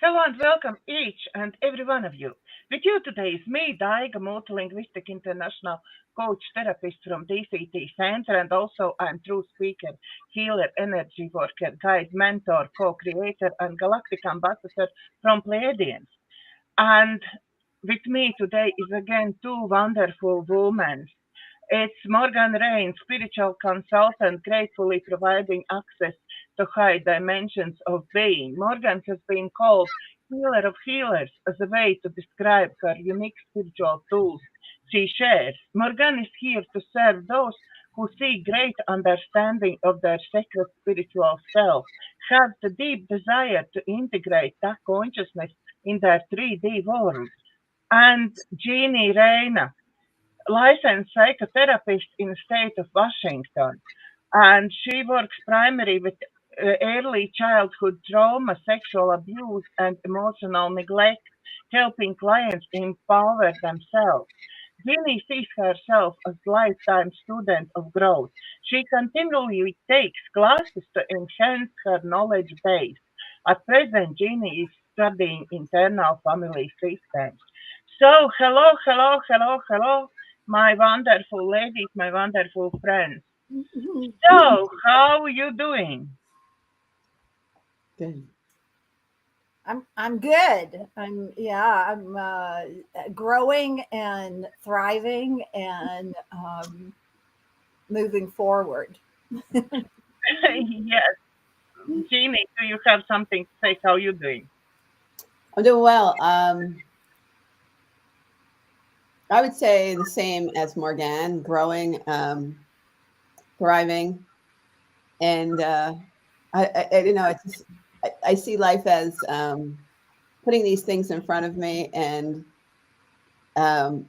Hello and welcome each and every one of you. With you today is me, Daiga, multilinguistic international coach therapist from DCTcentre, and also I'm true speaker, healer, energy worker, guide, mentor, co-creator, and galactic ambassador from Pleiadians. And with me today is again two wonderful women. It's Morganne Rayne, spiritual consultant, gratefully providing access to high dimensions of being. Morganne has been called healer of healers as a way to describe her unique spiritual tools she shares. Morganne is here to serve those who seek great understanding of their sacred spiritual self, have the deep desire to integrate that consciousness in their 3D world. And Jeannie Rayne, licensed psychotherapist in the state of Washington, and she works primarily with early childhood trauma, sexual abuse, and emotional neglect, helping clients empower themselves. Ginny sees herself as lifetime student of growth. She continually takes classes to enhance her knowledge base. At present, Ginny is studying internal family systems. So, hello, hello, hello, hello, my wonderful ladies, my wonderful friends. So, how are you doing? Good. I'm good. I'm growing and thriving and moving forward. Yes, Jeannie, do you have something to say? How are you doing? I'm doing well. I would say the same as Morganne, growing, thriving, and I see life as putting these things in front of me, and not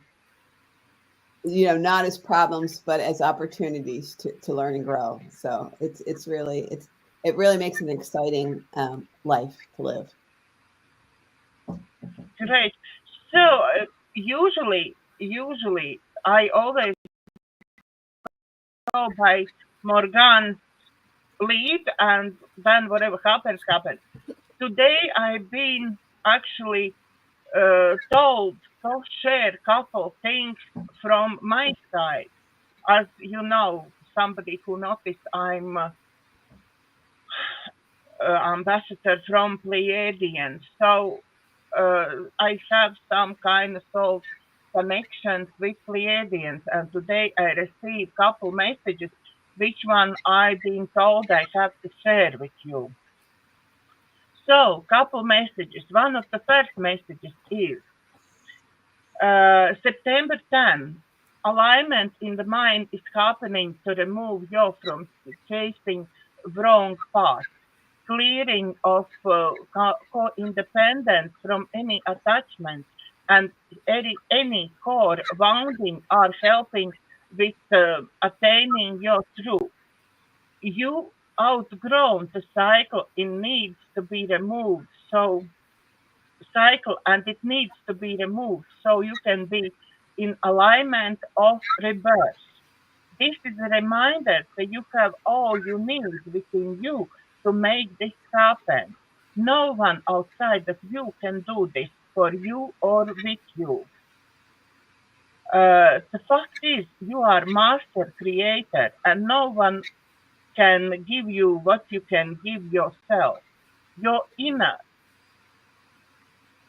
as problems, but as opportunities to learn and grow. So it really makes an exciting life to live. Great. So, usually, I always go by Morgan's lead, and then whatever happens, happens. Today, I've been actually told to share a couple things from my side. As you know, somebody who noticed I'm ambassador from Pleiadians, so I have some kind of soul connections with Pleiadians, and today I received a couple messages, which one I've been told I have to share with you. So, couple messages. One of the first messages is September 10. Alignment in the mind is happening to remove you from chasing wrong path. Clearing of co-independence from any attachment and any core wounding are helping with attaining your truth. You outgrown the cycle, it needs to be removed. So cycle and it needs to be removed so you can be in alignment of rebirth. This is a reminder that you have all you need within you to make this happen. No one outside of you can do this for you or with you. The fact is, you are master creator, and no one can give you what you can give yourself. Your inner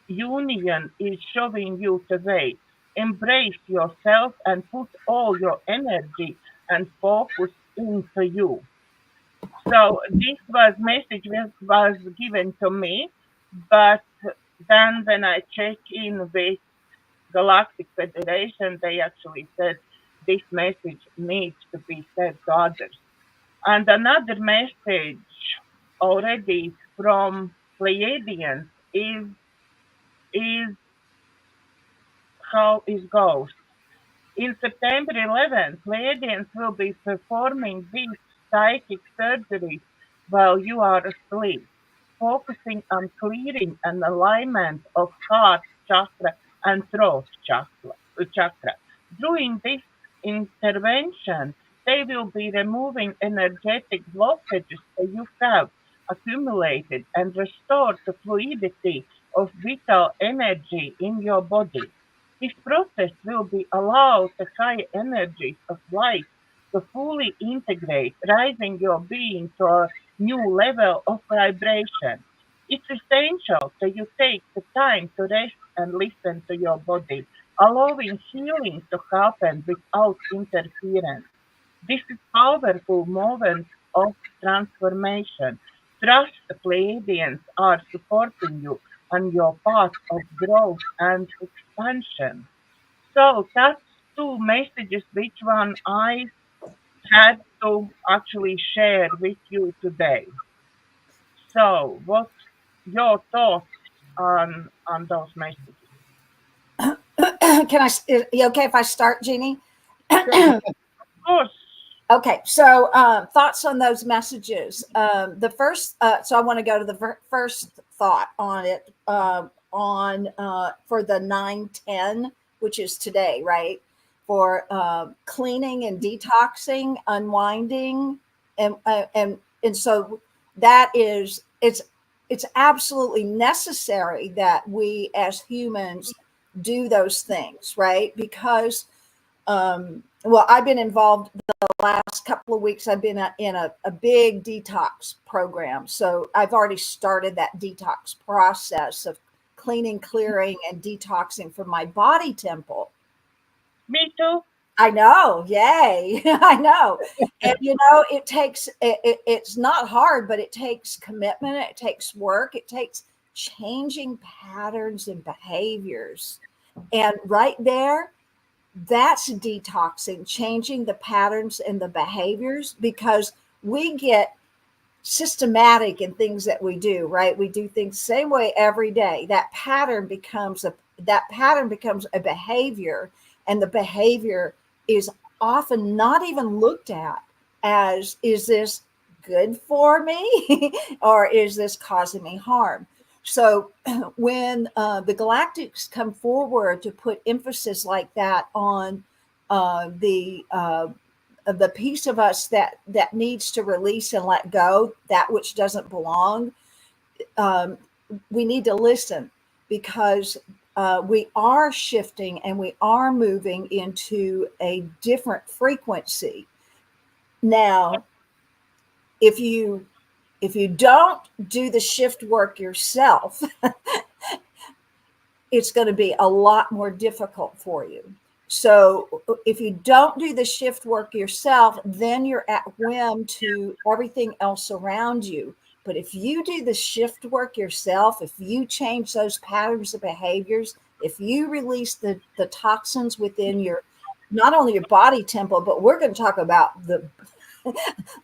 union is showing you the way. Embrace yourself and put all your energy and focus into you. So this message was given to me, but then when I check in with Galactic Federation, they actually said this message needs to be said to others. And another message already from Pleiadians is how it goes. In September 11th, Pleiadians will be performing these psychic surgeries while you are asleep, focusing on clearing and alignment of heart chakra and throat chakra. During this intervention, they will be removing energetic blockages that you have accumulated and restore the fluidity of vital energy in your body. This process will be allow the high energies of light to fully integrate, raising your being to a new level of vibration. It's essential that you take the time to rest and listen to your body, allowing healing to happen without interference. This is powerful moment of transformation. Trust the Pleiadians are supporting you on your path of growth and expansion. So that's two messages which one I had to actually share with you today. So what's your thoughts on those messages? Can I? Is it okay if I start, Jeannie? Of course. Okay, so thoughts on those messages. The first, so I want to go to the first thought on it for the 9/10, which is today, right? For cleaning and detoxing, unwinding, and so that is it's absolutely necessary that we as humans do those things, right? Because well, I've been involved the last couple of weeks. I've been in a big detox program. So I've already started that detox process of cleaning, clearing, and detoxing from my body temple. Me too. I know. Yay. I know. And, it takes, it's not hard, but it takes commitment. It takes work. It takes changing patterns and behaviors. And right there, that's detoxing, changing the patterns and the behaviors, because we get systematic in things that we do, right? We do things the same way every day. That pattern becomes a behavior, and the behavior is often not even looked at as, is this good for me or is this causing me harm? So when the galactics come forward to put emphasis like that on the piece of us that needs to release and let go, that which doesn't belong, we need to listen, because we are shifting and we are moving into a different frequency. Now, if you don't do the shift work yourself, it's going to be a lot more difficult for you. So if you don't do the shift work yourself, then you're at whim to everything else around you. But if you do the shift work yourself, if you change those patterns of behaviors, if you release the toxins within your, not only your body temple, but we're going to talk about the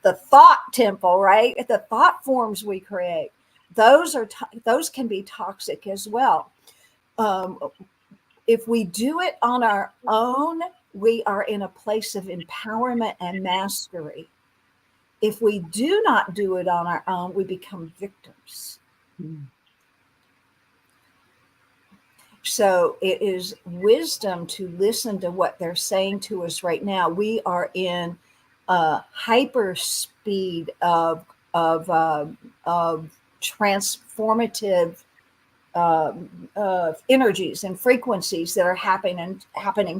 thought temple, right? The thought forms we create. Those can be toxic as well. If we do it on our own, we are in a place of empowerment and mastery. If we do not do it on our own, we become victims. So it is wisdom to listen to what they're saying to us right now. We are in hyper speed of transformative energies and frequencies that are happening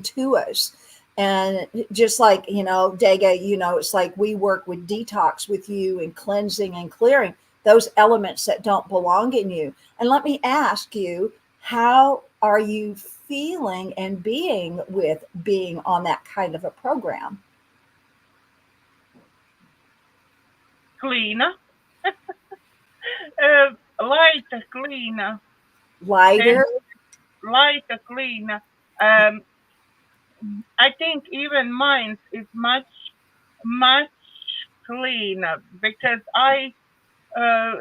to us. And just like, Dega, it's like we work with detox with you and cleansing and clearing those elements that don't belong in you. And let me ask you, how are you feeling and being on that kind of a program? Cleaner. Lighter, cleaner. Lighter? Lighter, cleaner. I think even mine is much cleaner, because I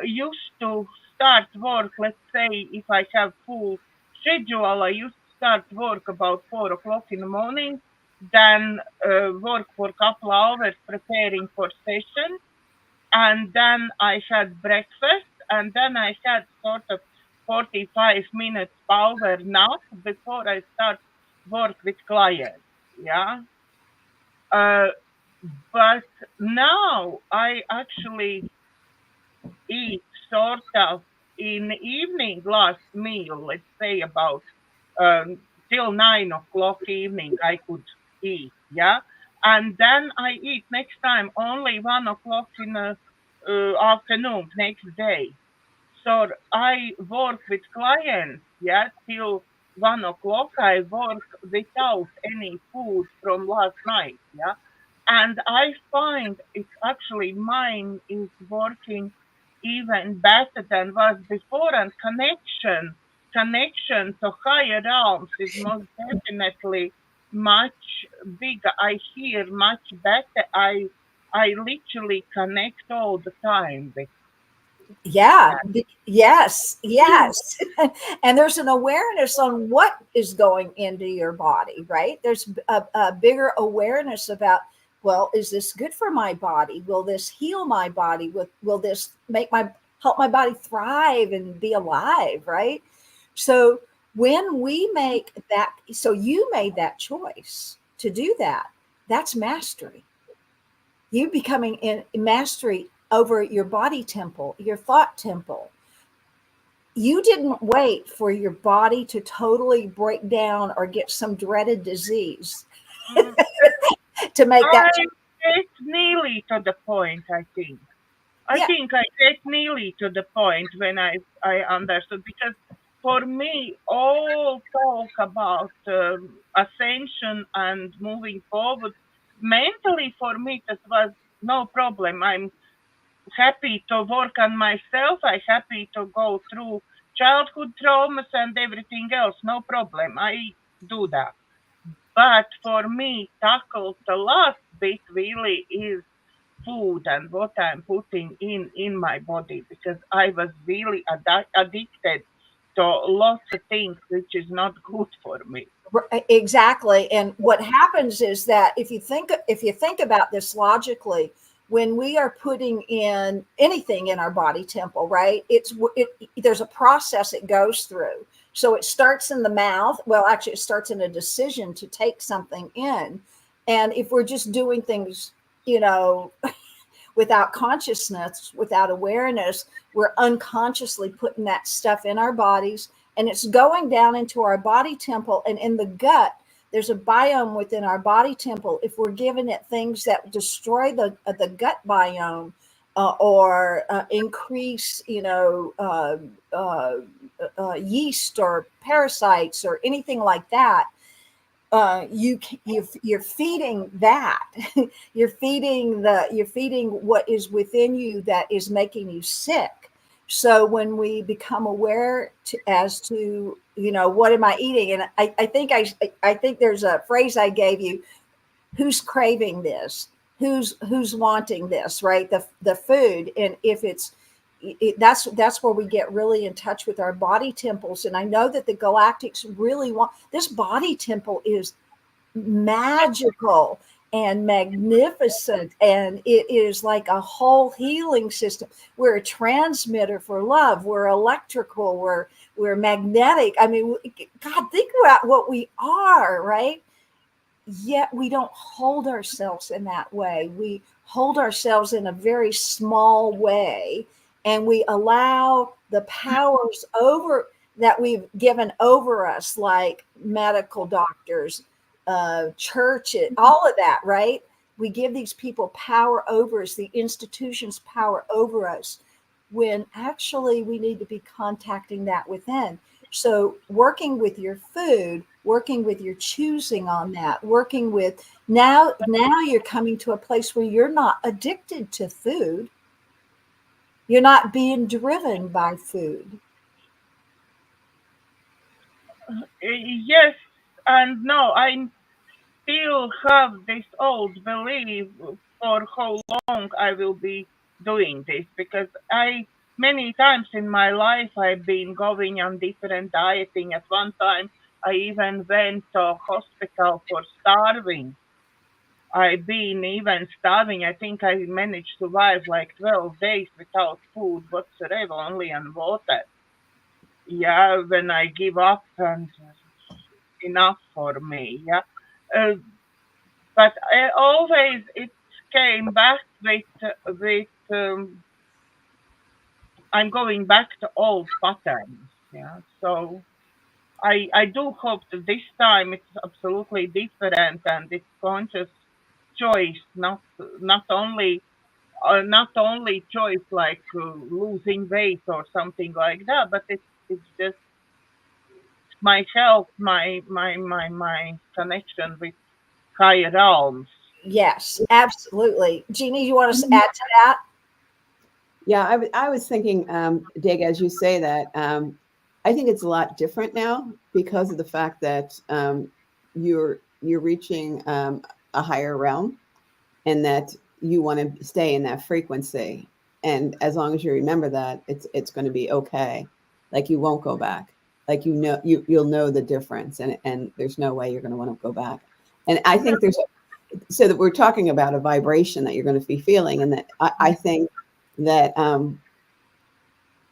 used to start work, let's say if I have full schedule, I used to start work about 4 o'clock in the morning, then work for a couple hours preparing for session, and then I had breakfast, and then I had sort of 45 minutes power nap before I start work with clients. Yeah. But now I actually eat sort of in evening last meal, let's say about um, till 9 o'clock evening I could eat, yeah, and then I eat next time only 1 o'clock in the afternoon next day. So I work with clients, yeah, till 1 o'clock. I work without any food from last night, yeah, and I find it's actually mine is working even better than was before, and connection to higher realms is most definitely much bigger. I hear much better. I literally connect all the time with Yeah, that. yes, yes. And there's an awareness on what is going into your body, right? There's a bigger awareness about, well, is this good for my body? Will this heal my body? Will this make my help my body thrive and be alive, right? So when we make that, so you made that choice to do that, that's mastery. You becoming in mastery over your body temple, your thought temple. You didn't wait for your body to totally break down or get some dreaded disease Mm, to make that. I get nearly to the point, I think. I Yeah, think I get nearly to the point when I understood, because for me, all talk about ascension and moving forward, mentally for me, that was no problem. I'm happy to work on myself. I'm happy to go through childhood traumas and everything else. No problem. I do that. But for me, tackle the last bit really is food and what I'm putting in my body, because I was really addicted to lots of things which is not good for me. exactly. And what happens is that if you think about this logically, when we are putting in anything in our body temple, right? There's a process it goes through. So it starts in the mouth. Well, actually, it starts in a decision to take something in. And if we're just doing things, you know, without consciousness, without awareness, we're unconsciously putting that stuff in our bodies, and it's going down into our body temple and in the gut. There's a biome within our body temple. If we're giving it things that destroy the gut biome, or increase, yeast or parasites or anything like that, you're feeding that. You're feeding what is within you that is making you sick. So when we become aware as to, what am I eating, and I think there's a phrase I gave you: who's craving this, who's wanting this, right? The food. And if that's where we get really in touch with our body temples. And I know that the galactics really want this. Body temple is magical and magnificent, and it is like a whole healing system. We're a transmitter for love. We're electrical. We're magnetic. I mean, God, think about what we are, right? Yet we don't hold ourselves in that way. We hold ourselves in a very small way, and we allow the powers over that we've given over us, like medical doctors, churches, all of that, right? We give these people power over us, the institutions power over us, when actually we need to be contacting that within. So working with your food, working with your choosing on that, working with now you're coming to a place where you're not addicted to food. You're not being driven by food. Yes and no. I still have this old belief for how long I will be doing this, because I many times in my life I've been going on different dieting. At one time I even went to hospital for starving. I've been even starving. I think I managed to survive like 12 days without food whatsoever, only on water. Yeah, when I give up and enough for me. Yeah. Uh, but I always it came back with I'm going back to old patterns. Yeah. So I do hope that this time it's absolutely different and it's conscious choice, not only choice like losing weight or something like that, but it's just my health, my connection with higher realms. Yes, absolutely. Jeannie, you want to add to that? Yeah, I was thinking, Dig, as you say that, I think it's a lot different now because of the fact that you're reaching a higher realm, and that you want to stay in that frequency. And as long as you remember that, it's going to be okay. Like you won't go back. Like you'll know the difference, and there's no way you're going to want to go back. And I think so that we're talking about a vibration that you're going to be feeling, and that I think that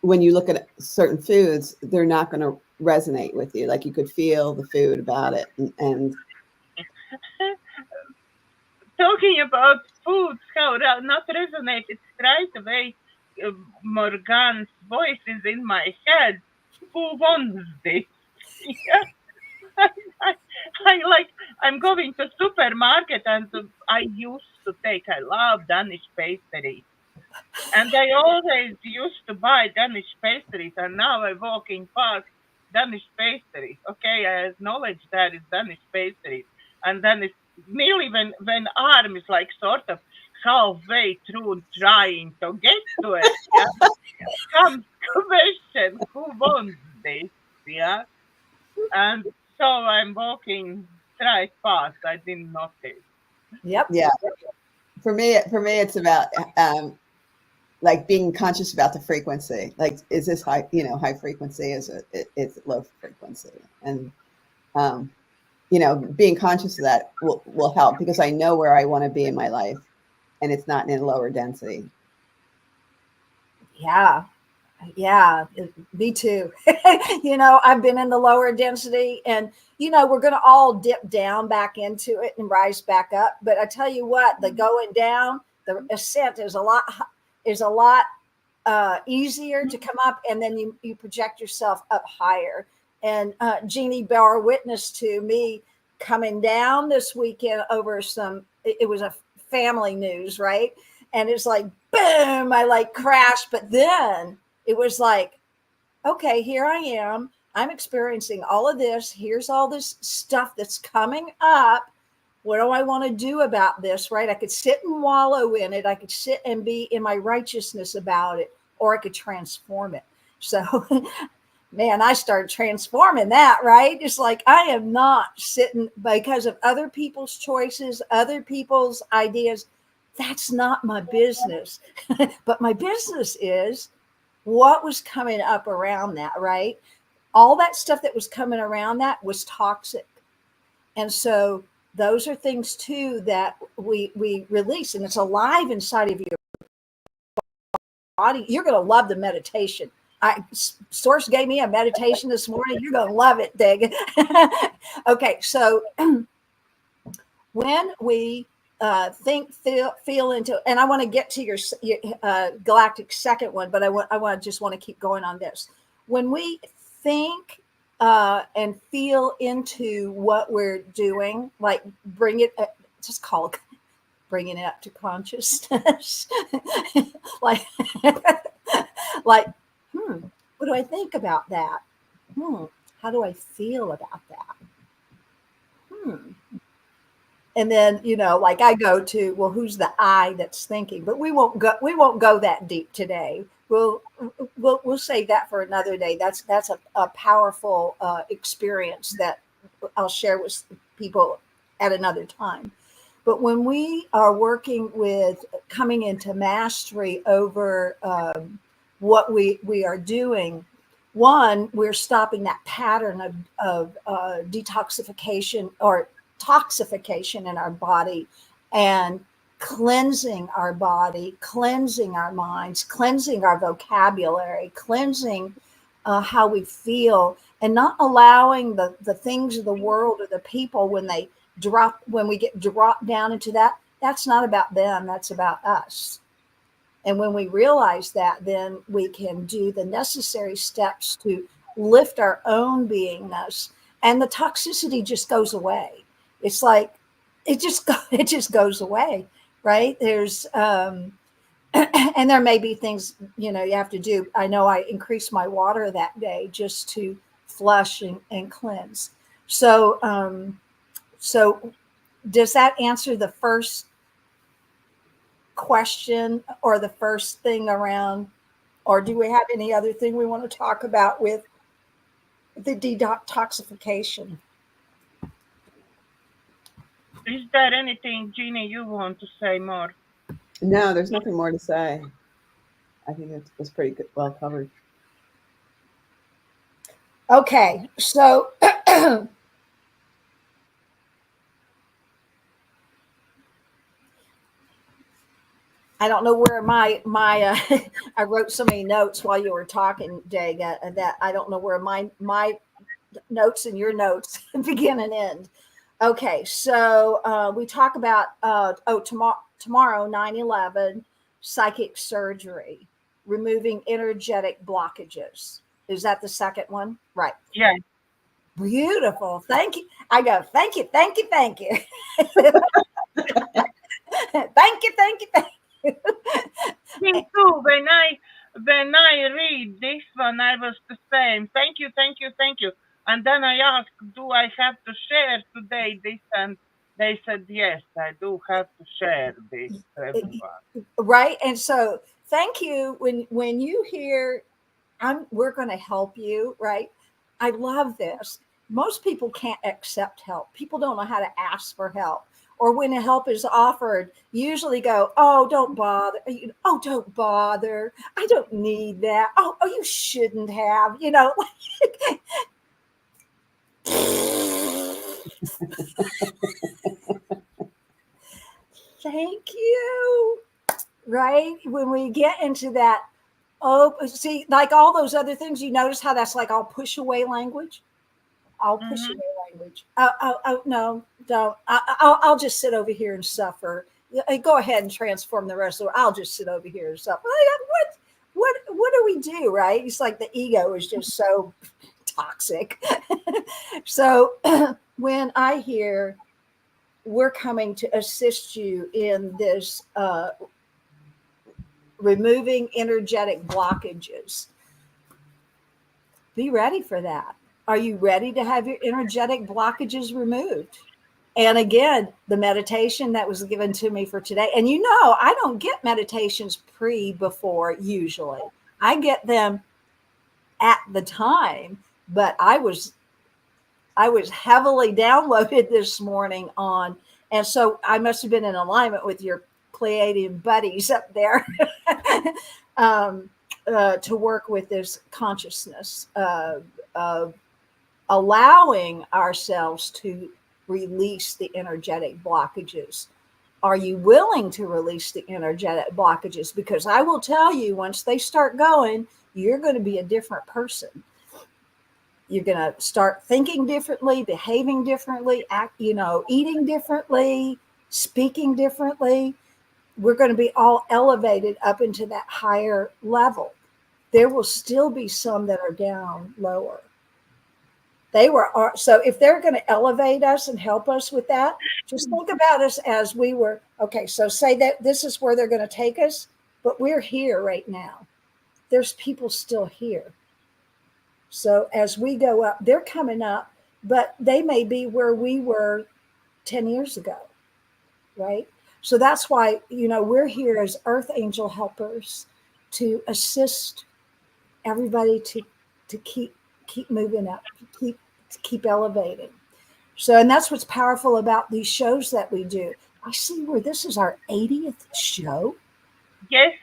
when you look at certain foods, they're not going to resonate with you. Like you could feel the food about it, and Talking about foods, how not resonate, it's right away. Morgan's voice is in my head. Who wants this? Yeah. I, I like, I'm going to supermarket and I used to take, I love Danish pastries. And I always used to buy Danish pastries, and now I'm walking past Danish pastries. Okay, I acknowledge that it's Danish pastries, and then it's nearly when arm is like sort of halfway through trying to get to it. Yeah, comes question, who wants this? Yeah, and so I'm walking right past. I didn't notice. Yep. yeah, for me, it's about like being conscious about the frequency. Like, is this high, high frequency? Is it's low frequency? And, being conscious of that will help, because I know where I want to be in my life, and it's not in lower density. Yeah. Yeah, me too. I've been in the lower density, and we're going to all dip down back into it and rise back up. But I tell you what, the going down, the ascent is a lot easier to come up, and then you project yourself up higher. And Jeannie bore witness to me coming down this weekend over it was a family news, right? And it's like, boom, I like crashed, but then it was like, okay, here I am. I'm experiencing all of this. Here's all this stuff that's coming up. What do I want to do about this, right? I could sit and wallow in it. I could sit and be in my righteousness about it, or I could transform it. So, man, I started transforming that, right? It's like I am not sitting because of other people's choices, other people's ideas. That's not my business. But my business is what was coming up around that, right? All that stuff that was coming around that was toxic. And so those are things too that we release, and it's alive inside of your body. You're going to love the meditation. Source gave me a meditation this morning. You're going to love it, Dig. Okay, so when we think, feel into, and I want to get to your galactic second one, but I just want to keep going on this. When we think and feel into what we're doing, like bring it, just call it bringing it up to consciousness, like, like, what do I think about that? How do I feel about that? And then, like I go to, well, who's the I that's thinking? But we won't go that deep today. We'll save that for another day. That's a powerful experience that I'll share with people at another time. But when we are working with coming into mastery over what we are doing, one, we're stopping that pattern of detoxification or toxification in our body, and cleansing our body, cleansing our minds, cleansing our vocabulary, cleansing how we feel, and not allowing the things of the world or the people when we get dropped down into that. That's not about them. That's about us. And when we realize that, then we can do the necessary steps to lift our own beingness, and the toxicity just goes away. It's like it just goes away, right? There's and there may be things, you have to do. I know I increased my water that day just to flush and cleanse. So does that answer the first question or the first thing around, or do we have any other thing we want to talk about with the detoxification? Is there anything, Jeannie, you want to say more? No, there's nothing more to say. I think it was pretty good, well covered. Okay, so I don't know where my I wrote so many notes while you were talking, Dag, that I don't know where my notes and your notes begin and end. Okay, so we talk about tomorrow 9/11 psychic surgery, removing energetic blockages. Is that the second one? Right. Yeah. Beautiful. Thank you. I go, thank you, thank you, thank you. Thank you, thank you, thank you. Me too. When I read this one, I was the same. Thank you, thank you, thank you. And then I asked, do I have to share today this? And they said, yes, I do have to share this to everyone. Right. And so thank you. When you hear we're going to help you, right? I love this. Most people can't accept help. People don't know how to ask for help. Or when help is offered, usually go, oh, don't bother. Oh, don't bother. I don't need that. Oh, you shouldn't have, Thank you. Right? When we get into that, see, like all those other things, you notice how that's like all push away language? I'll push away language. Oh, no, don't. I'll just sit over here and suffer. Go ahead and transform the rest of the world. I'll just sit over here and suffer. What do we do, right? It's like the ego is just so toxic. So when I hear we're coming to assist you in this removing energetic blockages, be ready for that. Are you ready to have your energetic blockages removed? And again, the meditation that was given to me for today, and I don't get meditations before usually. I get them at the time, but I was heavily downloaded this morning on, and so I must have been in alignment with your Pleiadian buddies up there to work with this consciousness of allowing ourselves to release the energetic blockages. Are you willing to release the energetic blockages? Because I will tell you, once they start going, you're going to be a different person. You're going to start thinking differently, behaving differently, eating differently, speaking differently. We're going to be all elevated up into that higher level. There will still be some that are down lower. So if they're going to elevate us and help us with that, just think about us as we were. Okay, so say that this is where they're going to take us, but we're here right now. There's people still here. So as we go up, they're coming up, but they may be where we were 10 years ago, right? So that's why, we're here as earth angel helpers to assist everybody to keep moving up, keep elevating. So, and that's what's powerful about these shows that we do. I see where this is our 80th show. Yes,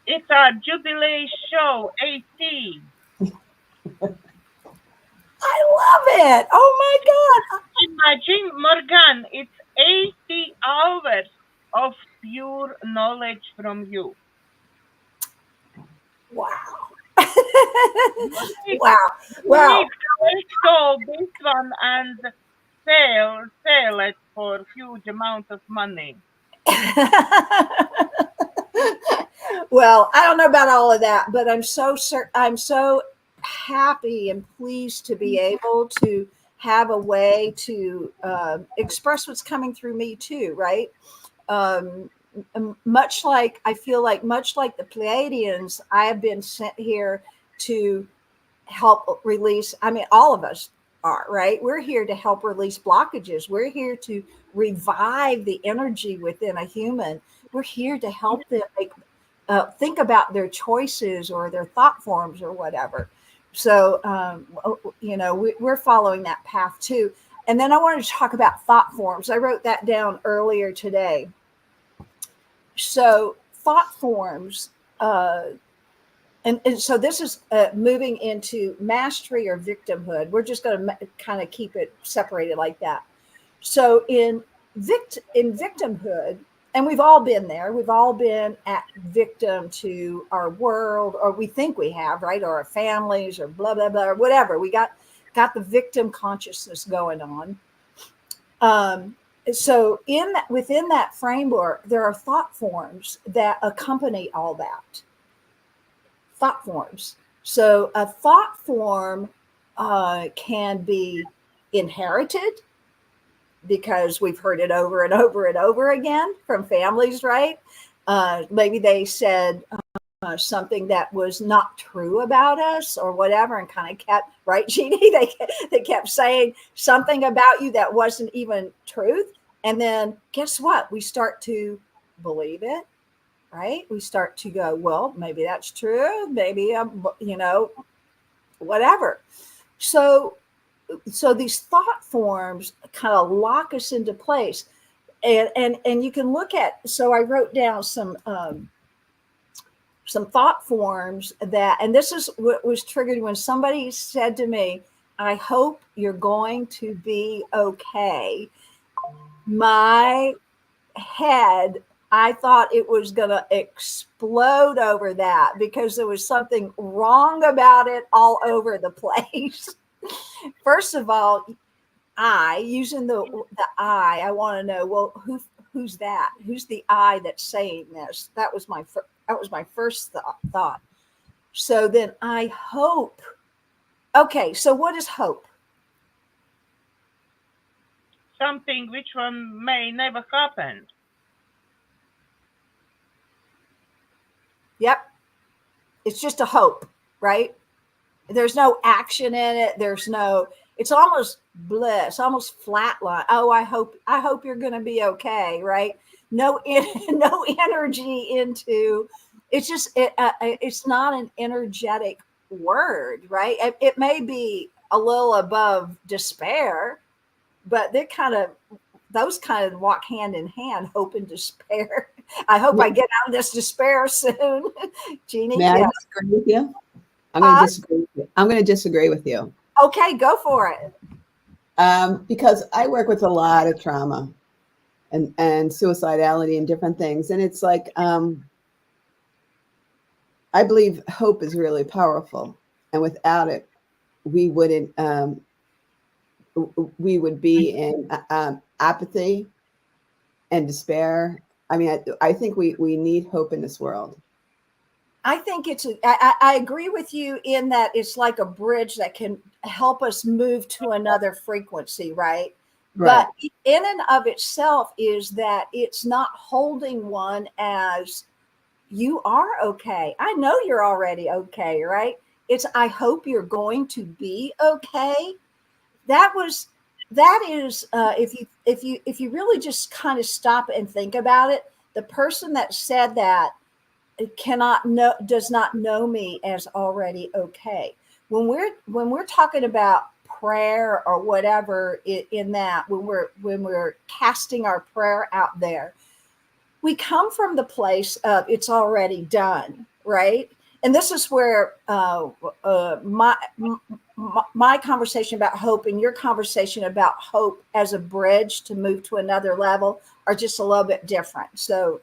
it's our jubilee show, 80. I love it. Oh my God. Imagine, Morganne, it's 80 hours of pure knowledge from you. Wow. Wow. So this one and sell it for a huge amount of money. Wow. Well, I don't know about all of that, but I'm so happy and pleased to be able to have a way to express what's coming through me too, right? Much like I feel like, much like the Pleiadians, I have been sent here to help release. I mean, all of us are, right? We're here to help release blockages. We're here to revive the energy within a human. We're here to help them think about their choices or their thought forms or whatever. So, we're following that path too. And then I wanted to talk about thought forms. I wrote that down earlier today. So thought forms, and so this is moving into mastery or victimhood. We're just going to kind of keep it separated like that. So in victimhood, and we've all been there. We've all been at victim to our world, or we think we have, right? Or our families, or blah, blah, blah, or whatever. We got the victim consciousness going on. So within that framework, there are thought forms that accompany all that. Thought forms. So a thought form can be inherited because we've heard it over and over and over again from families, right? Maybe they said something that was not true about us or whatever, and kind of kept, right, Jeannie? They kept saying something about you that wasn't even truth. And then guess what? We start to believe it, right? We start to go, well, maybe that's true. Maybe, whatever. So these thought forms kind of lock us into place. And you can look at, so I wrote down some thought forms that, and this is what was triggered when somebody said to me, I hope you're going to be okay. My head, I thought it was going to explode over that because there was something wrong about it all over the place. First of all, using the I want to know, well, who's that? Who's the I that's saying this? That was my first thought. So then I hope. Okay, so what is hope? Something which one may never happen. Yep. It's just a hope, right? There's no action in it. It's almost bliss, almost flatline. Oh, I hope you're going to be okay, right? No energy into, it's just, it's not an energetic word, right? It may be a little above despair, but those kind of walk hand in hand, hope and despair. I hope I get out of this despair soon. Jeannie? May I disagree with you? I'm going to disagree with you. Okay, go for it. Because I work with a lot of trauma and suicidality and different things. And it's like, I believe hope is really powerful. And without it, we would be in apathy and despair. I mean, I think we need hope in this world. I think I agree with you in that it's like a bridge that can help us move to another frequency, right? But in and of itself is that it's not holding one as you are okay. I know you're already okay, right? It's, I hope you're going to be okay. That is, if you really just kind of stop and think about it, the person that said that does not know me as already okay. When we're talking about prayer or whatever in that, when we're casting our prayer out there, we come from the place of it's already done, right? And this is where my conversation about hope and your conversation about hope as a bridge to move to another level are just a little bit different. So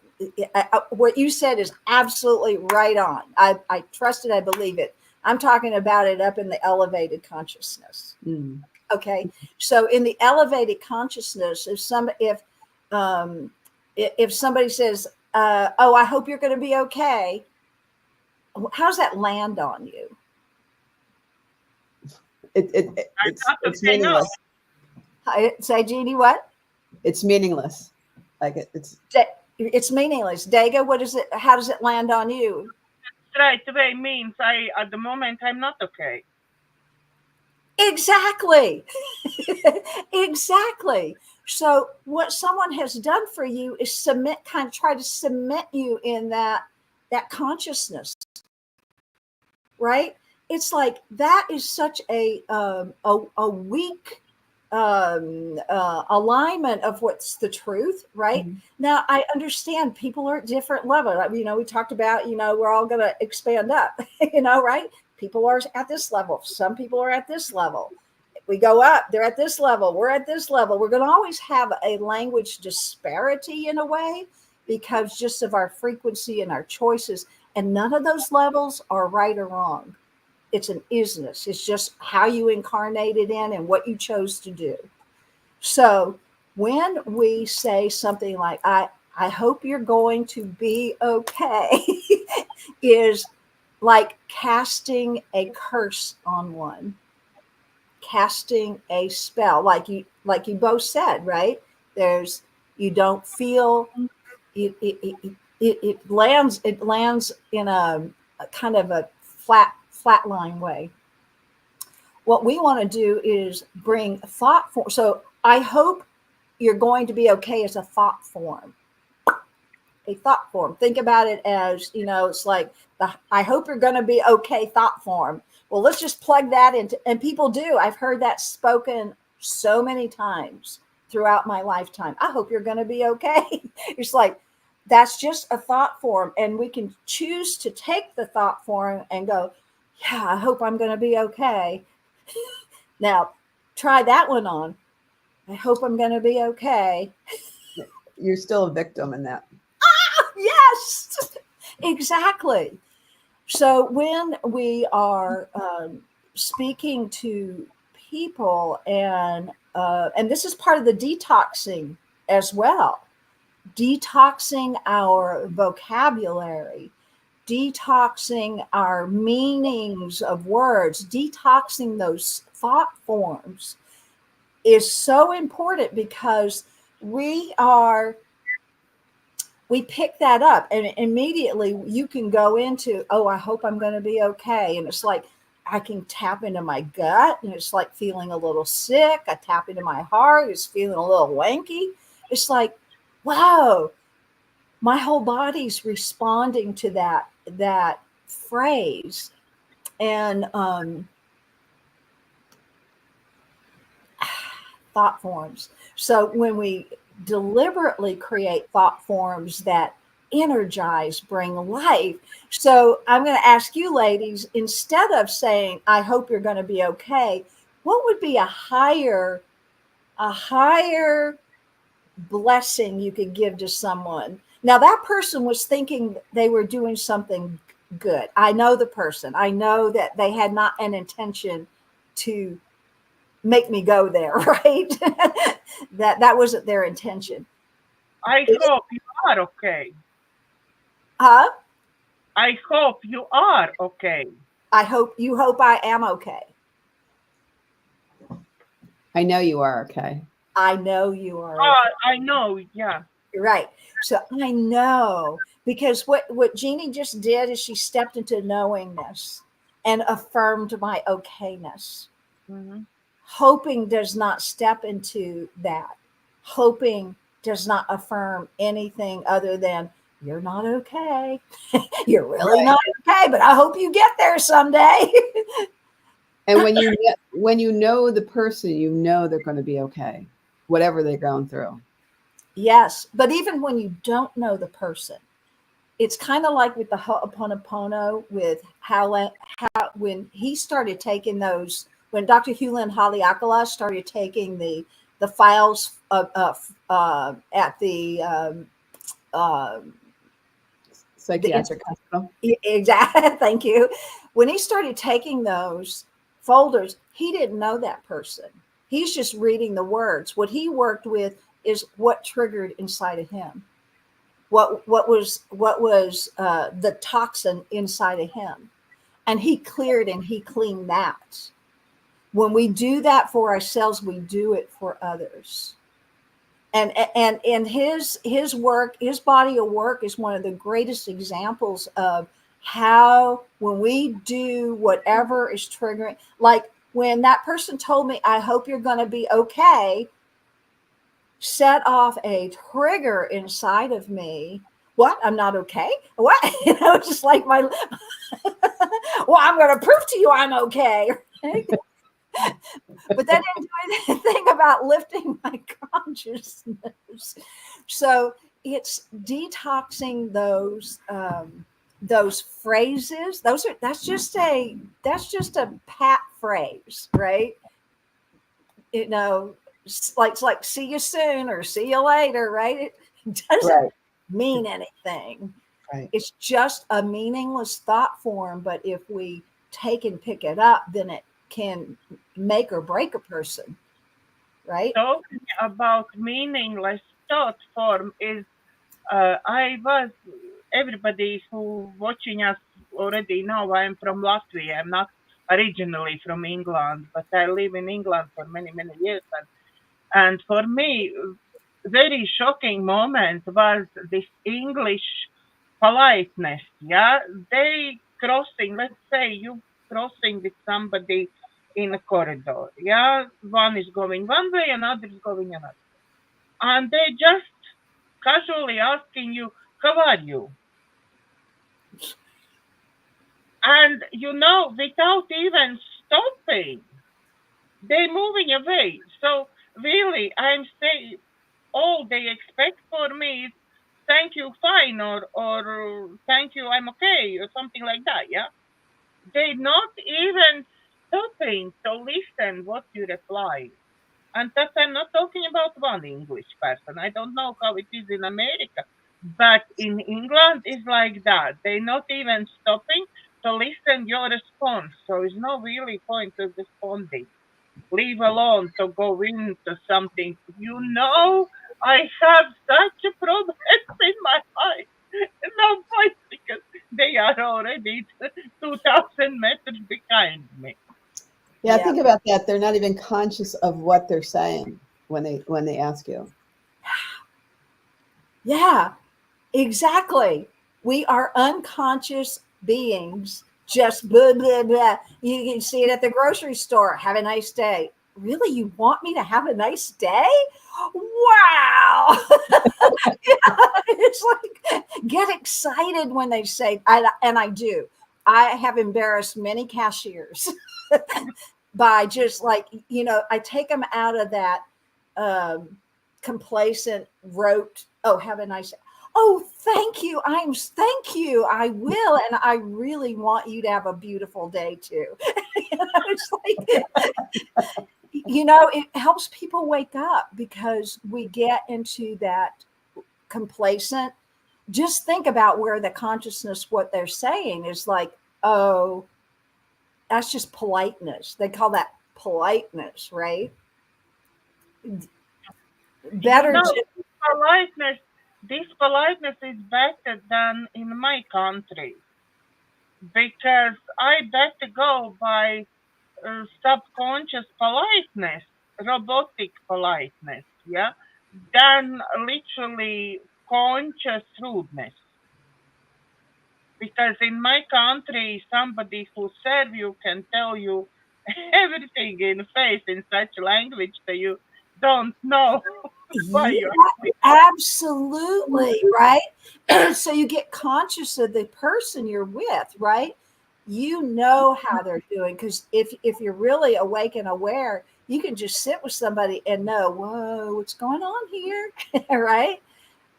what you said is absolutely right on. I trust it. I believe it. I'm talking about it up in the elevated consciousness. Mm. Okay. So in the elevated consciousness, if somebody says, oh, I hope you're going to be okay. How's that land on you? It's meaningless. Say, Jeannie, what? It's meaningless. Like it's meaningless. Daga, what is it? How does it land on you? Straight away means at the moment I'm not okay. Exactly. Exactly. So what someone has done for you is try to cement you in that consciousness, right? It's like that is such a weak alignment of what's the truth, right? Mm-hmm. Now I understand people are at different levels. We talked about, we're all going to expand up, right? People are at this level. Some people are at this level. We go up, they're at this level. We're at this level. We're going to always have a language disparity in a way because just of our frequency and our choices. And none of those levels are right or wrong. It's an isness. It's just how you incarnated in and what you chose to do. So when we say something like, I hope you're going to be okay, is like casting a curse on one, casting a spell, like you both said, right? You don't feel it lands in a kind of a flatline way. What we want to do is bring thought form. So I hope you're going to be okay as a thought form. A thought form. Think about it as, it's like I hope you're going to be okay thought form. Well, let's just plug that into, and people do. I've heard that spoken so many times throughout my lifetime. I hope you're going to be okay. It's like, that's just a thought form. And we can choose to take the thought form and go, yeah, I hope I'm going to be okay. Now, try that one on. I hope I'm going to be okay. You're still a victim in that. Yes, exactly. So when we are speaking to people, and this is part of the detoxing as well, detoxing our vocabulary, detoxing our meanings of words, detoxing those thought forms is so important because we pick that up and immediately you can go into, oh, I hope I'm going to be okay. And it's like, I can tap into my gut and it's like feeling a little sick. I tap into my heart. It's feeling a little wanky. It's like, wow, my whole body's responding to that phrase. And thought forms. So when we deliberately create thought forms that energize, bring life. So I'm going to ask you ladies, instead of saying, I hope you're going to be okay, what would be a higher blessing you could give to someone? Now that person was thinking they were doing something good. I know the person. I know that they had not an intention to make me go there, right? that wasn't their intention. I hope you are okay. Huh? I hope you are okay. I hope I am okay. I know you are okay. I know you are okay. I know, yeah. Right. So I know, because what Jeannie just did is she stepped into knowingness and affirmed my okayness. Mm-hmm. Hoping does not step into that. Hoping does not affirm anything other than you're not okay. You're really not okay, but I hope you get there someday. And when you know the person, you know they're going to be okay, whatever they're going through. Yes, but even when you don't know the person, it's kind of like with the Ho'oponopono, with how when he started taking those, when Dr. Hewlin Haleakala started taking the files at the psychiatric hospital. Exactly. Thank you. When he started taking those folders, he didn't know that person. He's just reading the words. What he worked with is what triggered inside of him. what was the toxin inside of him, and he cleared and he cleaned that. When we do that for ourselves, we do it for others. And his work, his body of work is one of the greatest examples of how when we do whatever is triggering, like when that person told me, I hope you're going to be okay, set off a trigger inside of me. What? I'm not okay? What? It's just like my, well, I'm going to prove to you I'm okay. But that didn't do anything about lifting my consciousness. So it's detoxing those phrases. That's just a pat phrase, right? It's like see you soon or see you later, right? It doesn't mean anything. Right. It's just a meaningless thought form. But if we take and pick it up, then it can make or break a person, right? Talking about meaningless thought form is, everybody who watching us already know I'm from Latvia. I'm not originally from England, but I live in England for many, many years. And for me, very shocking moment was this English politeness. Yeah, they crossing. Let's say you crossing with somebody in a corridor. Yeah, one is going one way, another is going another, and they just casually asking you, "How are you?" And without even stopping, they're moving away. So really, I'm saying all they expect for me is thank you, fine, or thank you, I'm okay, or something like that. Yeah, they're not even stopping to listen what you reply. And that I'm not talking about one English person. I don't know how it is in America, but in England it's like that. They're not even stopping to listen your response. So it's no really point of responding. Leave alone to go into something. I have such a problem in my life. No point because they are already 2,000 meters behind me. Yeah, think about that. They're not even conscious of what they're saying when they ask you. Yeah, exactly. We are unconscious beings, just blah, blah, blah. You can see it at the grocery store. Have a nice day. Really? You want me to have a nice day? Wow. It's like, get excited when they say, and I do. I have embarrassed many cashiers by just like, I take them out of that complacent, rote, oh, have a nice day. Oh, thank you. Thank you. I will. And I really want you to have a beautiful day too. It's like, it helps people wake up because we get into that complacent. Just think about where the consciousness, what they're saying is like, oh, that's just politeness. They call that politeness, right? Better this politeness is better than in my country because I better go by subconscious politeness, robotic politeness, yeah, than literally conscious rudeness. Because in my country, somebody who serve you can tell you everything in face in such language that you don't know why you're absolutely right. So you get conscious of the person you're with, right? You know how they're doing, because if you're really awake and aware, you can just sit with somebody and know, whoa, what's going on here? Right?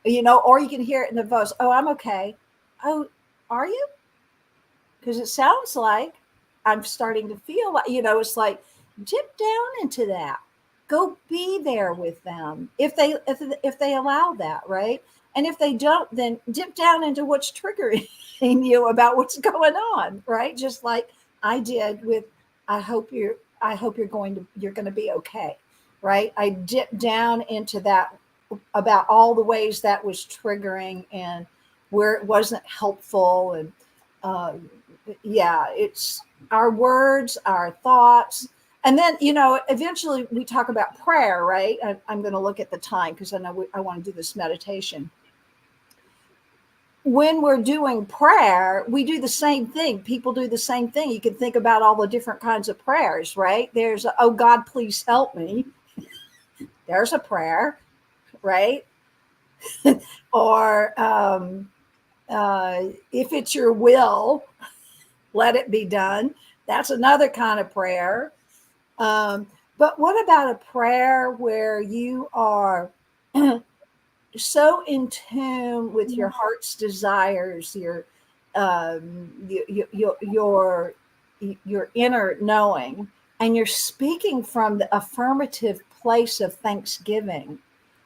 Or you can hear it in the voice. Oh, I'm okay. Oh, are you? Because it sounds like I'm starting to feel like, it's like dip down into that. Go be there with them if they allow that, right? And if they don't, then dip down into what's triggering you about what's going on, right? Just like I did with, I hope you're going to be okay, right? I dip down into that about all the ways that was triggering and where it wasn't helpful. And yeah, it's our words, our thoughts. And then, eventually we talk about prayer, right? I'm going to look at the time because I know I want to do this meditation. When we're doing prayer, we do the same thing. People do the same thing. You can think about all the different kinds of prayers, right? There's, oh God, please help me. There's a prayer, right? Or if it's your will, let it be done. That's another kind of prayer. But what about a prayer where you are so in tune with your heart's desires, your inner knowing, and you're speaking from the affirmative place of thanksgiving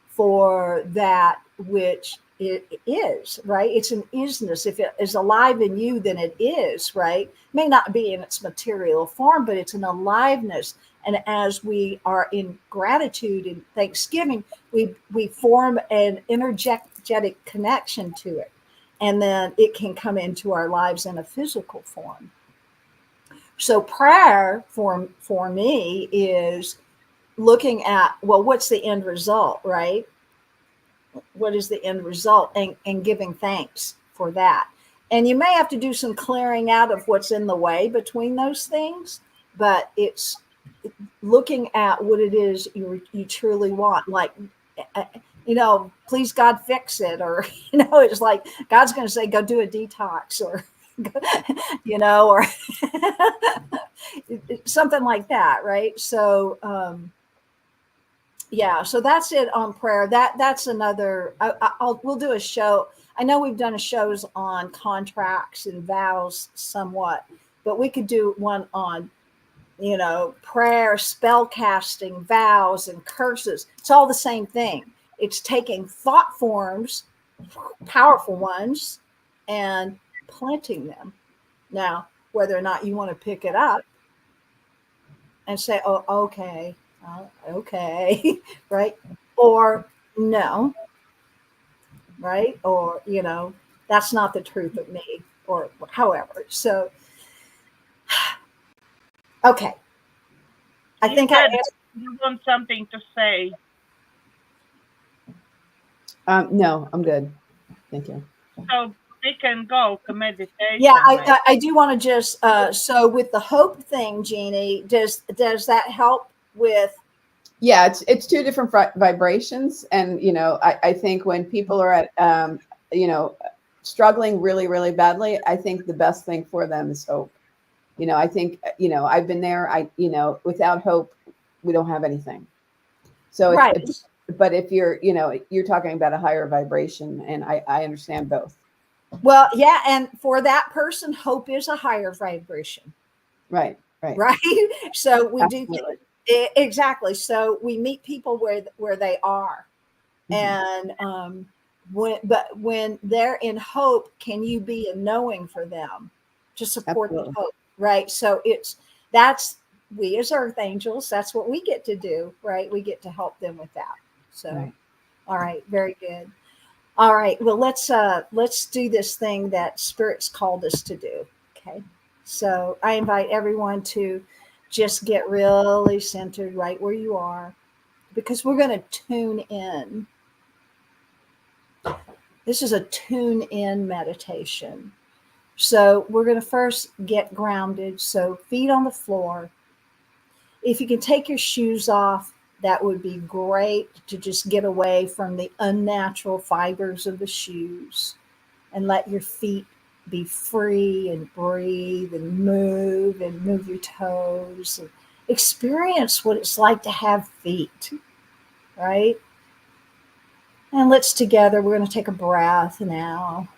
for that which it is, right? It's an isness. If it is alive in you, then it is, right? It may not be in its material form, but it's an aliveness. And as we are in gratitude and thanksgiving, we form an energetic connection to it. And then it can come into our lives in a physical form. So prayer for me is looking at, well, what's the end result, right? What is the end result? And giving thanks for that. And you may have to do some clearing out of what's in the way between those things, but it's looking at what it is you truly want. Like, please God fix it. Or, it's like God's going to say, go do a detox, or, or something like that. Right. So, yeah, so that's it on prayer. That's another, we'll do a show. I know we've done shows on contracts and vows somewhat, but we could do one on, prayer, spell casting, vows, and curses. It's all the same thing. It's taking thought forms, powerful ones, and planting them. Now, whether or not you want to pick it up and say, oh, okay, right? Or no, right? Or, that's not the truth of me, or however. So, okay. I think you want something to say. No, I'm good. Thank you. So we can go to meditation. Yeah, I do want to just, so with the hope thing, Jeannie, does that help with? Yeah, it's two different vibrations. And, I think when people are at, struggling really, really badly, I think the best thing for them is hope. I think, I've been there. Without hope, we don't have anything. So, right. But if you're, you're talking about a higher vibration, and I understand both. Well, yeah. And for that person, hope is a higher vibration. Right. So we Absolutely. do. Exactly. So we meet people where they are. Mm-hmm. And when they're in hope, can you be a knowing for them to support the hope? Right. So that's we as earth angels, that's what we get to do, right? We get to help them with that. So right. All right, very good. All right. Well, let's do this thing that Spirit's called us to do. Okay. So I invite everyone to just get really centered right where you are, because we're going to tune in. This is a tune in meditation. So we're going to first get grounded. So feet on the floor. If you can take your shoes off, that would be great, to just get away from the unnatural fibers of the shoes and let your feet be free and breathe and move your toes and experience what it's like to have feet, right? And let's together, we're going to take a breath now.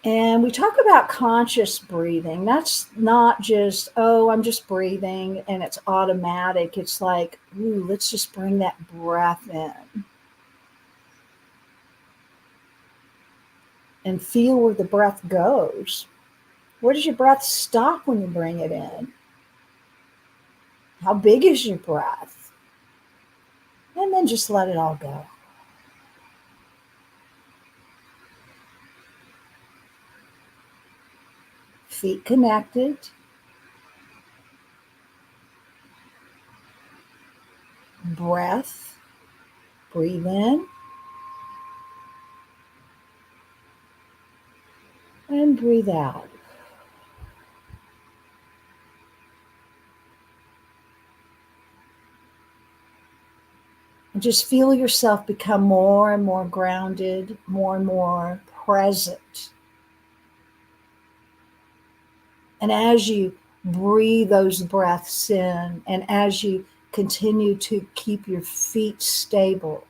And we talk about conscious breathing. That's not just, oh, I'm just breathing and it's automatic. It's like, ooh, let's just bring that breath in. And feel where the breath goes. Where does your breath stop when you bring it in? How big is your breath? And then just let it all go. Feet connected. Breath. Breathe in. And breathe out. And just feel yourself become more and more grounded, more and more present. And as you breathe those breaths in, and as you continue to keep your feet stable,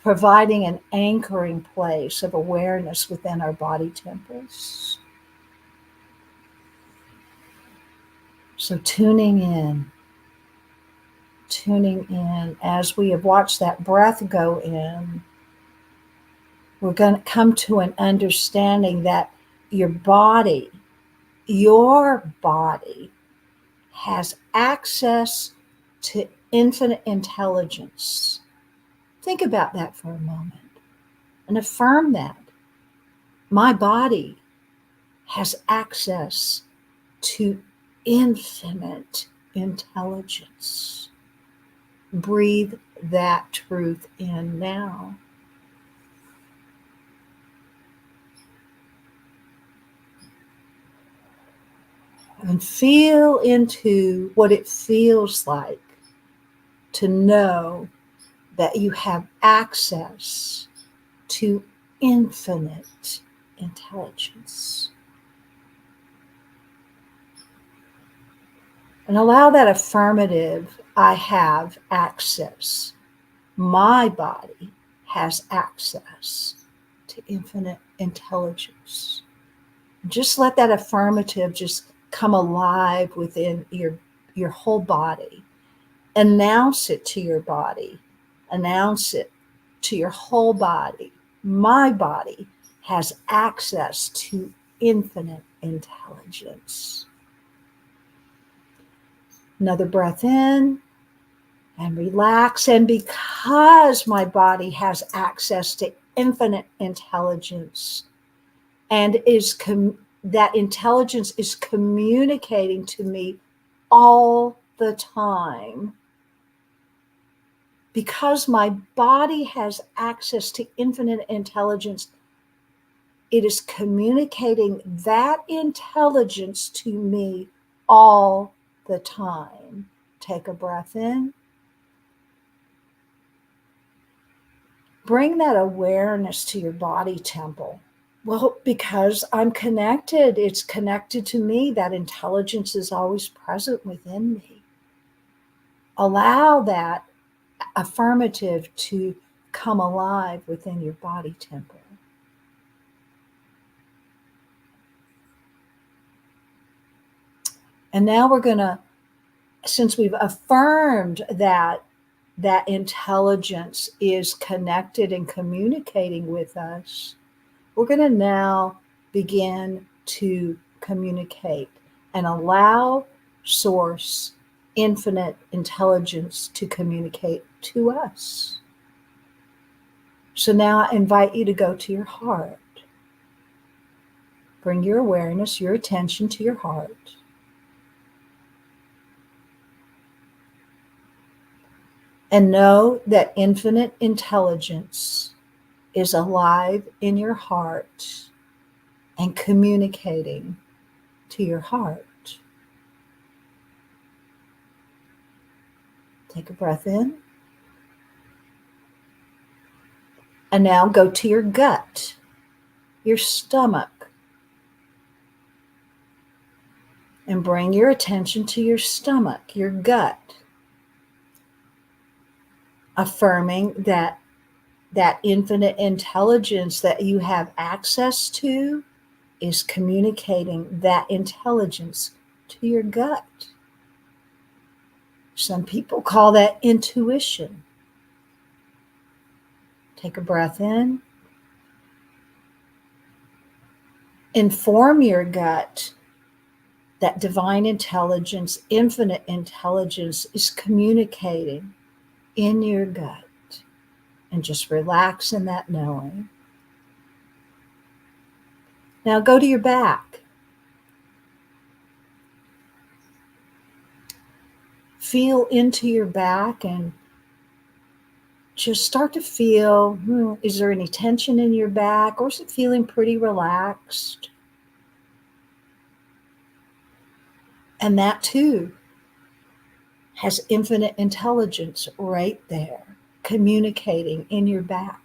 providing an anchoring place of awareness within our body temples. So tuning in as we have watched that breath go in, we're going to come to an understanding that your body has access to infinite intelligence. Think about that for a moment and affirm that. My body has access to infinite intelligence. Breathe that truth in now. And feel into what it feels like to know that you have access to infinite intelligence. And allow that affirmative, I have access. My body has access to infinite intelligence. Just let that affirmative just come alive within your whole body. Announce it to your body. Announce it to your whole body. My body has access to infinite intelligence. Another breath in and relax. And because my body has access to infinite intelligence and that intelligence is communicating to me all the time, because my body has access to infinite intelligence, it is communicating that intelligence to me all the time. Take a breath in. Bring that awareness to your body temple. Well, because I'm connected, it's connected to me. That intelligence is always present within me. Allow that affirmative to come alive within your body temple. And now we're going to, since we've affirmed that intelligence is connected and communicating with us, we're going to now begin to communicate and allow Source, infinite intelligence, to communicate to us. So now I invite you to go to your heart. Bring your awareness, your attention to your heart. And know that infinite intelligence is alive in your heart and communicating to your heart. Take a breath in. And now go to your gut, your stomach. And bring your attention to your stomach, your gut. Affirming that infinite intelligence that you have access to is communicating that intelligence to your gut. Some people call that intuition. Take a breath in. Inform your gut that divine intelligence, infinite intelligence, is communicating in your gut, and just relax in that knowing. Now go to your back. Feel into your back and just start to feel, is there any tension in your back, or is it feeling pretty relaxed? And that too has infinite intelligence right there, communicating in your back.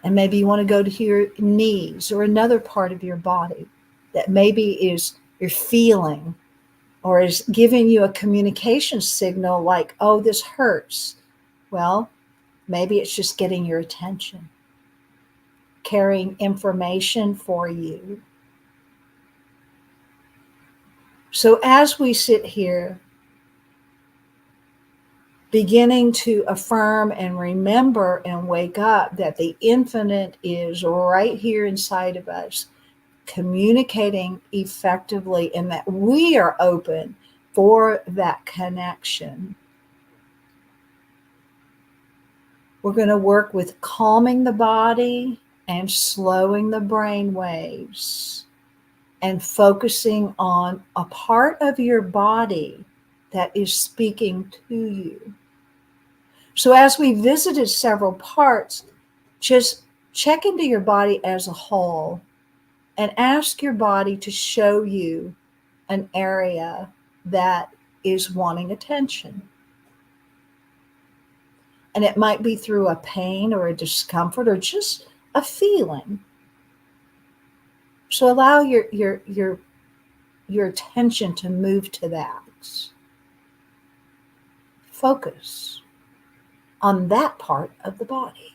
And maybe you want to go to your knees or another part of your body that maybe is you're feeling or is giving you a communication signal like, oh, this hurts. Well, maybe it's just getting your attention, carrying information for you. So as we sit here, beginning to affirm and remember and wake up that the infinite is right here inside of us, communicating effectively, and that we are open for that connection. We're going to work with calming the body and slowing the brain waves and focusing on a part of your body that is speaking to you. So as we visited several parts, just check into your body as a whole and ask your body to show you an area that is wanting attention. And it might be through a pain or a discomfort or just a feeling. So allow your attention to move to that. Focus on that part of the body,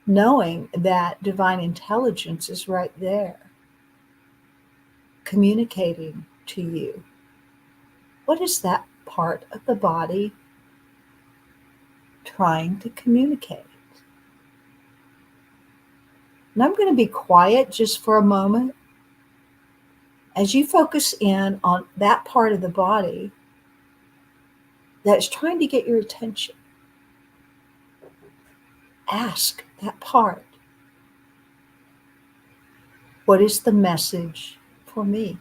knowing that divine intelligence is right there, communicating to you. What is that part of the body trying to communicate? And I'm going to be quiet just for a moment. As you focus in on that part of the body that's trying to get your attention, ask that part, what is the message for me?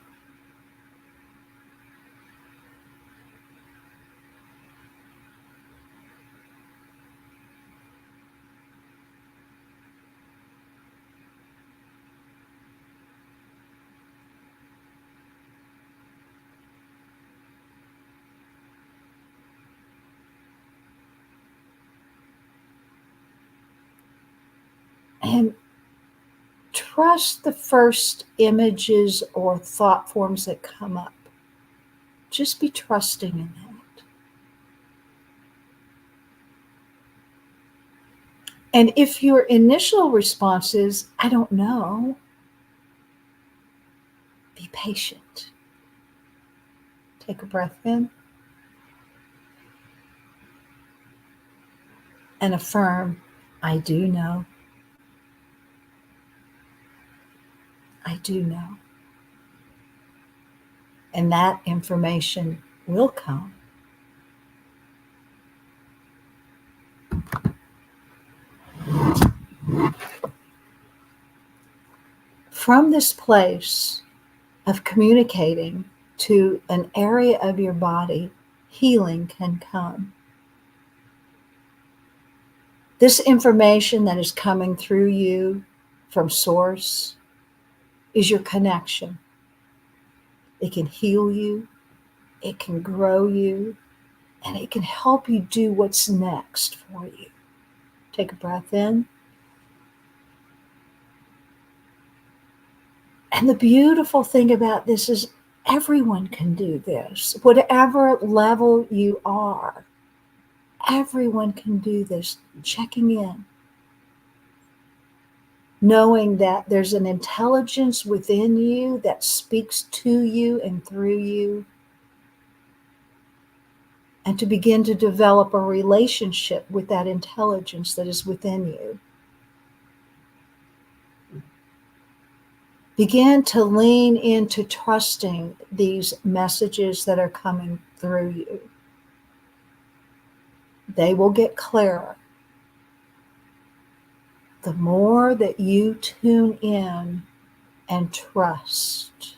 And trust the first images or thought forms that come up. Just be trusting in that. And if your initial response is, I don't know, be patient. Take a breath in and affirm, I do know. I do know. And that information will come. From this place of communicating to an area of your body, healing can come. This information that is coming through you from Source is your connection. It can heal you, it can grow you, and it can help you do what's next for you. Take a breath in. And the beautiful thing about this is everyone can do this. Whatever level you are, everyone can do this, checking in. Knowing that there's an intelligence within you that speaks to you and through you. And to begin to develop a relationship with that intelligence that is within you. Begin to lean into trusting these messages that are coming through you. They will get clearer. The more that you tune in and trust.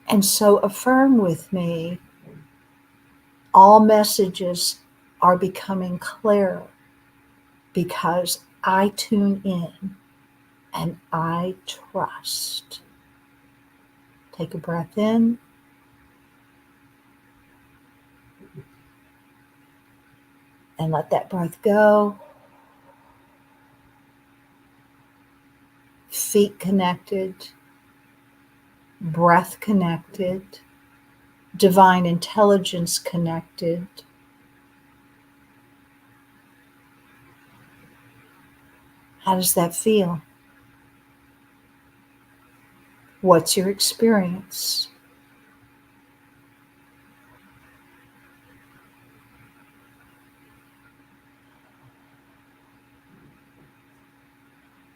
And so affirm with me, all messages are becoming clearer because I tune in and I trust. Take a breath in. And let that breath go. Feet connected, breath connected, divine intelligence connected. How does that feel? What's your experience?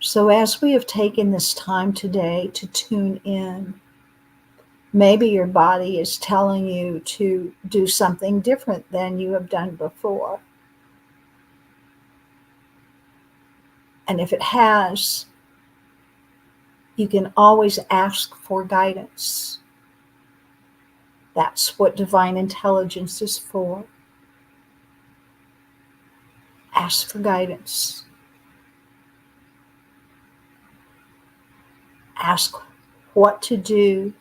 So as we have taken this time today to tune in, maybe your body is telling you to do something different than you have done before. And if it has, you can always ask for guidance. That's what divine intelligence is for. Ask for guidance. Ask what to do,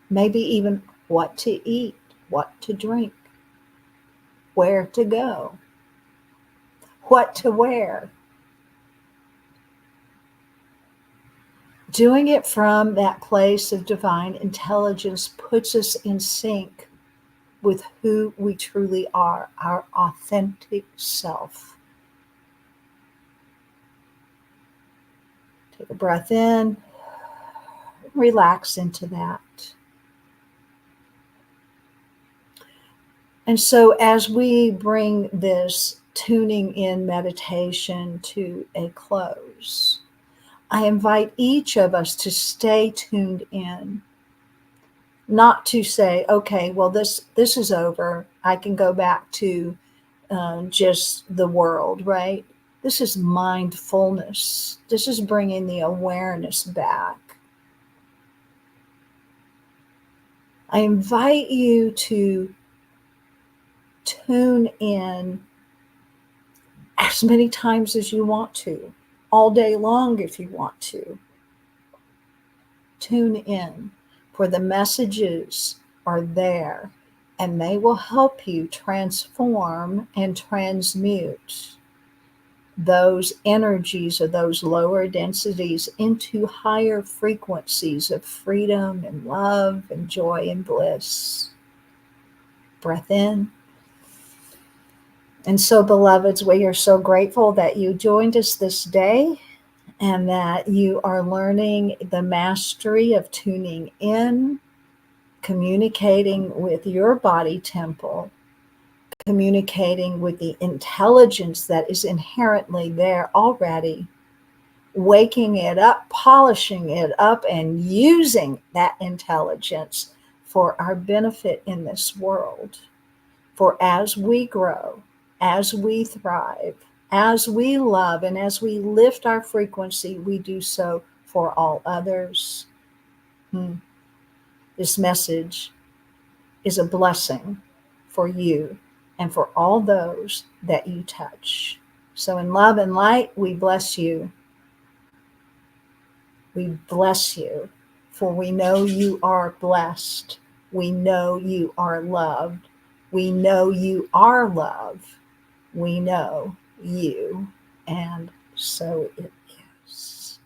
maybe even what to eat, what to drink, where to go, what to wear. Doing it from that place of divine intelligence puts us in sync with who we truly are, our authentic self. Take a breath in, relax into that. And so as we bring this tuning in meditation to a close, I invite each of us to stay tuned in, not to say, okay, well, this is over. I can go back to just the world, right? This is mindfulness. This is bringing the awareness back. I invite you to tune in as many times as you want to, all day long if you want to. Tune in, for the messages are there and they will help you transform and transmute those energies or those lower densities into higher frequencies of freedom and love and joy and bliss. Breath in. And so, beloveds, we are so grateful that you joined us this day and that you are learning the mastery of tuning in, communicating with your body temple, communicating with the intelligence that is inherently there already, waking it up, polishing it up, and using that intelligence for our benefit in this world. For as we grow, as we thrive, as we love, and as we lift our frequency, we do so for all others. This message is a blessing for you and for all those that you touch. So in love and light, we bless you. We bless you, for we know you are blessed. We know you are loved. We know you are love. We know you, and so it is.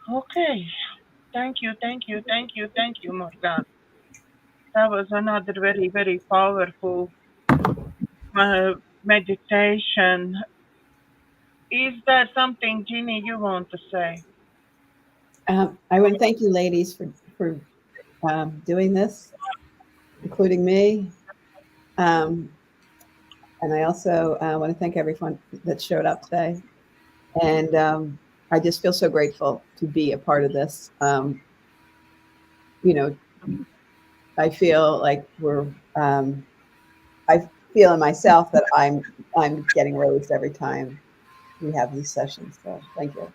Okay. Thank you, Morganne. That was another very, very powerful meditation Is there something, Ginny, you want to say? I want to thank you, ladies, for doing this, including me. And I also want to thank everyone that showed up today. And I just feel so grateful to be a part of this. I feel like I feel in myself that I'm getting raised every time we have these sessions. So thank you.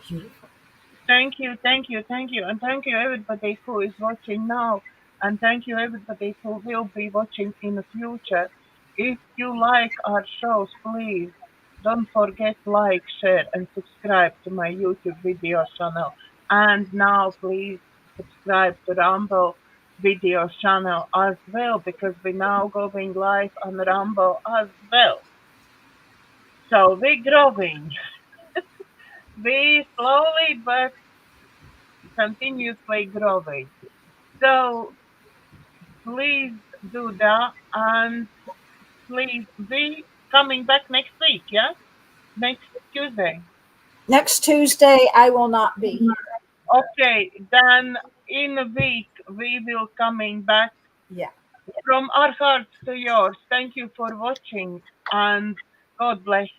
Beautiful. Thank you, thank you, thank you. And thank you everybody who is watching now. And thank you everybody who will be watching in the future. If you like our shows, please don't forget like, share and subscribe to my YouTube video channel. And now please subscribe to Rumble video channel as well, because we're now going live on Rumble as well. So we're growing. We slowly but continuously growing. So please do that, and please be coming back next week, yeah? Next Tuesday. Next Tuesday, I will not be here. Okay, then in a week we will coming back. Yeah. From our hearts to yours. Thank you for watching, and God bless.